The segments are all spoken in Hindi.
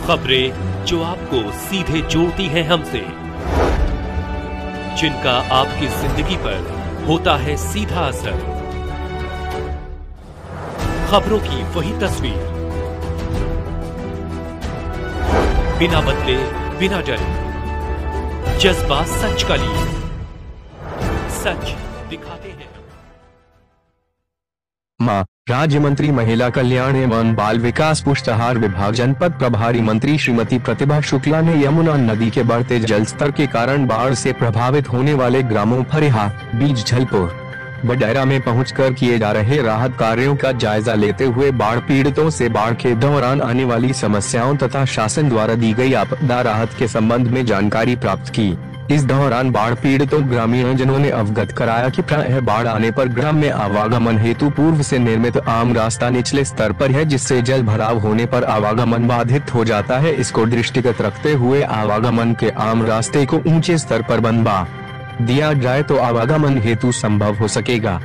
खबरें जो आपको सीधे जोड़ती हैं हमसे, जिनका आपकी जिंदगी पर होता है सीधा असर। खबरों की वही तस्वीर, बिना बदले बिना डरे, जज्बा सच का लिए, सच दिखाते हैं। मां राज्य मंत्री महिला कल्याण एवं बाल विकास पुष्टाहार विभाग जनपद प्रभारी मंत्री श्रीमती प्रतिभा शुक्ला ने यमुना नदी के बढ़ते जल स्तर के कारण बाढ़ से प्रभावित होने वाले ग्रामों फरिहा, बीज झलपुर, बडैरा में पहुंचकर किए जा रहे राहत कार्यों का जायजा लेते हुए बाढ़ पीड़ितों से बाढ़ के दौरान आने वाली समस्याओं तथा शासन द्वारा दी गई आपदा राहत के संबंध में जानकारी प्राप्त की। इस दौरान बाढ़ पीड़ितों ग्रामीणजनों ने अवगत कराया कि प्रायः बाढ़ आने पर ग्राम में आवागमन हेतु पूर्व से निर्मित आम रास्ता निचले स्तर पर है, जिससे जल भराव होने पर आवागमन बाधित हो जाता है। इसको दृष्टिगत रखते हुए आवागमन के आम रास्ते को ऊंचे स्तर पर बनवा दिया जाए तो आवागमन हेतु संभव हो सकेगा।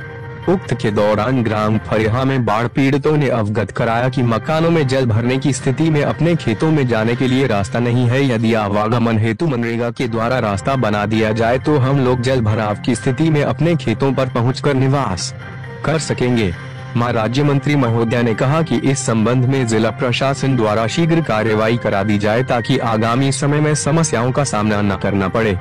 उक्त के दौरान ग्राम फरिहा में बाढ़ पीड़ितों ने अवगत कराया कि मकानों में जल भरने की स्थिति में अपने खेतों में जाने के लिए रास्ता नहीं है। यदि आवागमन हेतु मनरेगा के द्वारा रास्ता बना दिया जाए तो हम लोग जल भराव की स्थिति में अपने खेतों पर पहुंचकर निवास कर सकेंगे। मां राज्य मंत्री महोदया ने कहा कि इस संबंध में जिला प्रशासन द्वारा शीघ्र कार्यवाही करा दी जाए ताकि आगामी समय में समस्याओं का सामना न करना पड़े।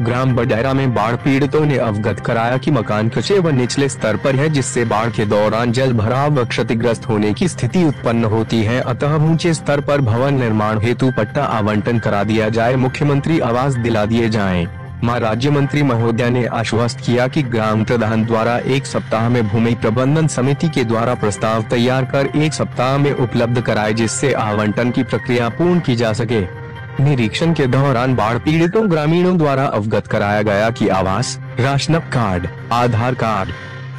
ग्राम बडैरा में बाढ़ पीड़ितों ने अवगत कराया कि मकान कच्चे व निचले स्तर पर है, जिससे बाढ़ के दौरान जल भराव व क्षतिग्रस्त होने की स्थिति उत्पन्न होती है। अतः ऊंचे स्तर पर भवन निर्माण हेतु पट्टा आवंटन करा दिया जाए, मुख्यमंत्री आवास दिला दिए जाएं। मां राज्य मंत्री महोदया ने आश्वस्त किया कि ग्राम प्रधान द्वारा 1 सप्ताह में भूमि प्रबंधन समिति के द्वारा प्रस्ताव तैयार कर 1 सप्ताह में उपलब्ध कराए, जिससे आवंटन की प्रक्रिया पूर्ण की जा सके। निरीक्षण के दौरान बाढ़ पीड़ितों ग्रामीणों द्वारा अवगत कराया गया कि आवास, राशन कार्ड, आधार कार्ड,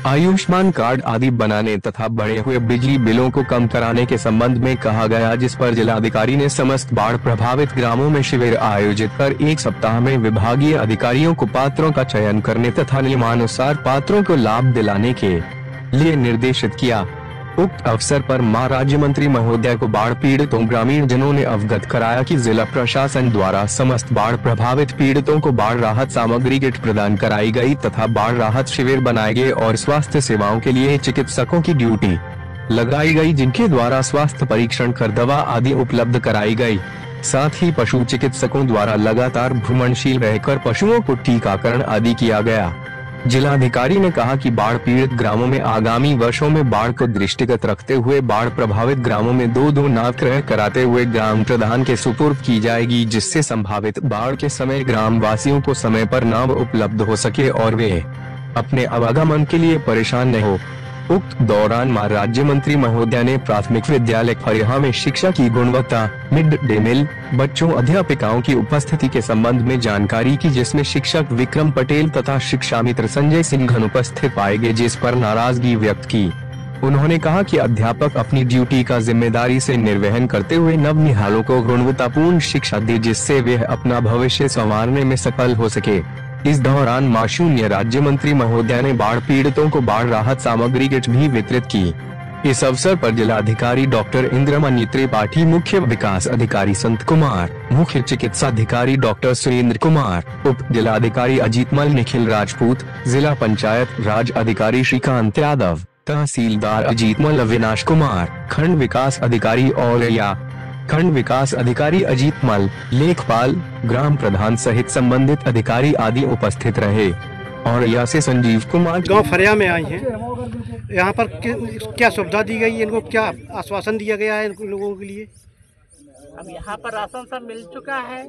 आयुष्मान कार्ड आदि बनाने तथा बढ़े हुए बिजली बिलों को कम कराने के संबंध में कहा गया, जिस पर जिलाधिकारी ने समस्त बाढ़ प्रभावित ग्रामों में शिविर आयोजित कर 1 सप्ताह में विभागीय अधिकारियों को पात्रों का चयन करने तथा नियमानुसार पात्रों को लाभ दिलाने के लिए निर्देशित किया। उक्त अवसर पर मां राज्य मंत्री महोदया को बाढ़ पीड़ितों ग्रामीण जनों ने अवगत कराया कि जिला प्रशासन द्वारा समस्त बाढ़ प्रभावित पीड़ितों को बाढ़ राहत सामग्री किट प्रदान कराई गई तथा बाढ़ राहत शिविर बनाए गए और स्वास्थ्य सेवाओं के लिए चिकित्सकों की ड्यूटी लगाई गई, जिनके द्वारा स्वास्थ्य परीक्षण कर दवा आदि उपलब्ध कराई गई। साथ ही पशु चिकित्सकों द्वारा लगातार भ्रमणशील रहकर पशुओं को टीकाकरण आदि किया गया। जिलाधिकारी ने कहा कि बाढ़ पीड़ित ग्रामों में आगामी वर्षों में बाढ़ को दृष्टिगत रखते हुए बाढ़ प्रभावित ग्रामों में 2-2 नाव क्रय कराते हुए ग्राम प्रधान के सुपुर्द की जाएगी, जिससे संभावित बाढ़ के समय ग्राम वासियों को समय पर नाव उपलब्ध हो सके और वे अपने आवागमन के लिए परेशान न हो। उक्त दौरान मां राज्य मंत्री महोदया ने प्राथमिक विद्यालय फरिहा में शिक्षा की गुणवत्ता, मिड डे मील, बच्चों अध्यापिकाओं की उपस्थिति के संबंध में जानकारी की, जिसमें शिक्षक विक्रम पटेल तथा शिक्षा मित्र संजय सिंह अनुपस्थित पाए गए, जिस पर नाराजगी व्यक्त की। उन्होंने कहा कि अध्यापक अपनी ड्यूटी का जिम्मेदारी से निर्वहन करते हुए नवनिहालों को गुणवत्तापूर्ण शिक्षा दे, जिससे वे अपना भविष्य संवारने में सफल हो सके। इस दौरान मां शून्य राज्य मंत्री महोदया ने बाढ़ पीड़ितों को बाढ़ राहत सामग्री किट भी वितरित की। इस अवसर पर जिलाधिकारी डॉक्टर इंद्रमणि त्रिपाठी, मुख्य विकास अधिकारी संत कुमार, मुख्य चिकित्सा अधिकारी डॉक्टर सुरेंद्र कुमार, उप जिलाधिकारी अजीत मल, निखिल राजपूत, जिला पंचायत राज अधिकारी श्रीकांत यादव, तहसीलदार अजीत मल, अविनाश कुमार, खंड विकास अधिकारी औरैया, खंड विकास अधिकारी अजीत मल, लेखपाल, ग्राम प्रधान सहित संबंधित अधिकारी आदि उपस्थित रहे। और यहाँ से संजीव कुमार। गांव फरिया में आई हैं, यहाँ पर क्या सुविधा दी गई है, इनको क्या आश्वासन दिया गया है इन लोगों के लिए? अब यहाँ पर राशन सब मिल चुका है,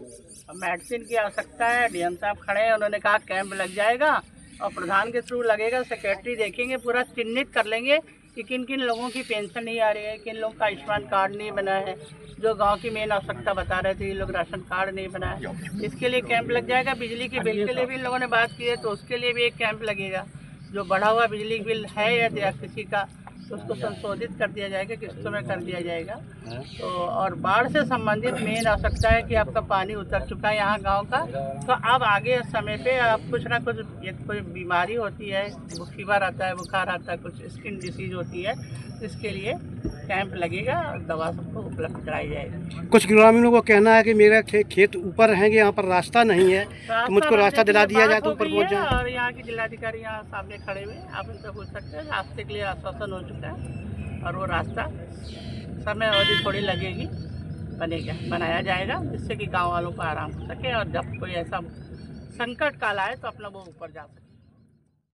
मेडिसिन की आवश्यकता है। डीएम साहब खड़े हैं, उन्होंने कहा कैंप लग जाएगा और प्रधान के थ्रू लगेगा। सेक्रेटरी देखेंगे, पूरा चिन्हित कर लेंगे कि किन किन लोगों की पेंशन नहीं आ रही है, किन लोगों का आयुष्मान कार्ड नहीं बना है, जो गांव की मेन आवश्यकता बता रहे थे, ये लोग राशन कार्ड नहीं बना है, इसके लिए कैंप लग जाएगा। बिजली के बिल के लिए भी इन लोगों ने बात की है, तो उसके लिए भी एक कैंप लगेगा। जो बढ़ा हुआ बिजली बिल है या किसी का, तो उसको संशोधित कर दिया जाएगा, किस्तों में कर दिया जाएगा। तो और बाढ़ से संबंधित मेन आवश्यकता है कि आपका पानी उतर चुका है यहाँ गांव का, तो अब आगे समय पे आप कुछ ना कुछ, एक कोई बीमारी होती है, फीवर आता है, बुखार आता है, कुछ स्किन डिसीज होती है, इसके लिए कैंप लगेगा और दवा सबको उपलब्ध कराई जाएगी। कुछ ग्रामीणों को कहना है कि मेरा खेत ऊपर है, यहाँ पर रास्ता नहीं है, तो मुझको रास्ता दिला दिया जाए तो ऊपर पहुँच जाए। और यहाँ के जिलाधिकारी यहाँ सामने खड़े हुए, आप उनसे पूछ सकते हैं। रास्ते के लिए आश्वासन हो चुका है और वो रास्ता समय अवधि थोड़ी लगेगी, बनाया जाएगा, जिससे कि गाँव वालों को आराम हो सके और जब कोई ऐसा संकट काल आए तो अपना वो ऊपर जा सके।